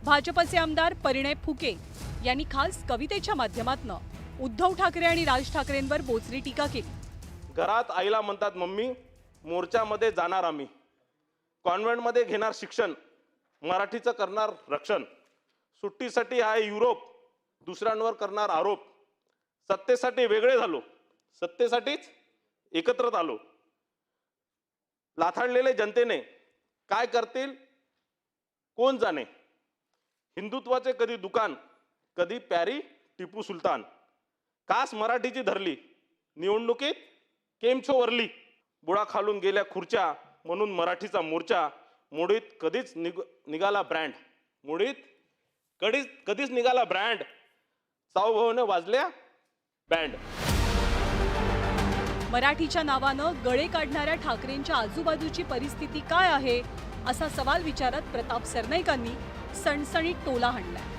भाजपचे आमदार परिणय फुके यांनी खास कवितेच्या माध्यमातून उद्धव ठाकरे आणि राज ठाकरेंवर बोचरी टीका केली। घरात आईला म्हणतात मम्मी, मोर्चामध्ये जाणार आम्ही, कॉन्व्हेंटमध्ये घेणार शिक्षण, मराठीचं करणार रक्षण, सुट्टीसाठी आहे युरोप, दुसऱ्यांवर करणार आरोप, सत्तेसाठी वेगळे झालो, सत्तेसाठीच एकत्रित आलो, लाथाडलेले जनतेने काय करतील कोण जाणे, हिंदुत्वाचे कधी दुकान, कधी प्यारी टिपू सुलतान, कास मराठीची धरली, निवडणुकीत केमछो वरली, बुडा खालून गेल्या खुर्च्या म्हणून मराठीचा मोर्चा, मोडीत कधीच निघाला ब्रँड, मोडीत कधीच निघाला ब्रँड, चाऊभाऊने वाजल्या बँड। मराठीच्या नावानं गळे काढणाऱ्या ठाकरेंच्या आजूबाजूची परिस्थिती काय आहे असा सवाल विचारत प्रताप सरनाईकांनी सणसणीत टोला हाणलाय।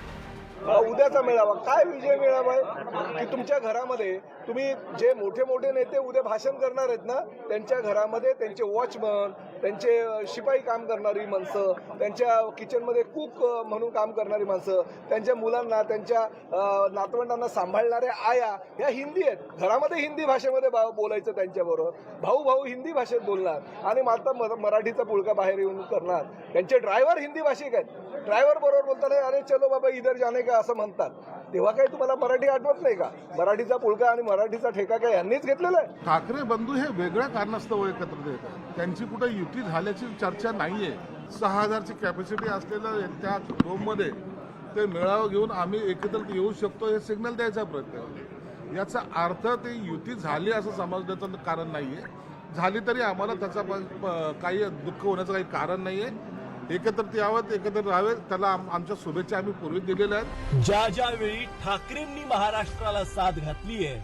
उद्याचा मेळावा काय विजय मेळावा आहे की तुमच्या घरामध्ये तुम्ही जे मोठे मोठे नेते उद्या भाषण करणार आहेत ना, त्यांच्या घरामध्ये त्यांचे वॉचमन, त्यांचे शिपाई काम करणारी माणसं, त्यांच्या किचनमध्ये कुक म्हणून काम करणारी माणसं, त्यांच्या मुलांना त्यांच्या नातवंडांना सांभाळणाऱ्या आया ह्या हिंदी आहेत। घरामध्ये हिंदी भाषेमध्ये बोलायचं त्यांच्याबरोबर, भाऊ भाऊ हिंदी भाषेत बोलणार आणि माता मराठीचा पुळका बाहेर येऊन करणार। त्यांचे ड्रायव्हर हिंदी भाषिक आहेत, ड्रायव्हर बरोबर बोलताना अरे चलो बाबा इधर जाने का असं म्हणतात। तेव्हा काही तुम्हाला मराठी आठवत नाही का? मराठीचा पुळका आणि मराठीचा ठेका काय यांनीच घेतलेला आहे? ठाकरे बंधू हे वेगळ्या कारणास्तव एकत्र येतात, त्यांची कुठे युती झाल्याची चर्चा नाहीये। 6000ची कॅपॅसिटी असलेल्या त्या डोममध्ये ते मेळावा घेऊन आम्ही एकत्रित येऊ शकतो हे सिग्नल द्यायचा प्रयत्न आहे। याचा अर्थ ते युती झाली असं समजण्याचं कारण नाहीये, झाली तरी आम्हाला त्याचा काही दुःख होण्याचं काही कारण नाहीये। एकत्रित यावं, एकत्रित राहावे, त्याला आमच्या शुभेच्छा आम्ही पूर्वी दिलेल्या आहेत। ज्या ज्या वेळी ठाकरेंनी महाराष्ट्राला साथ घातली आहे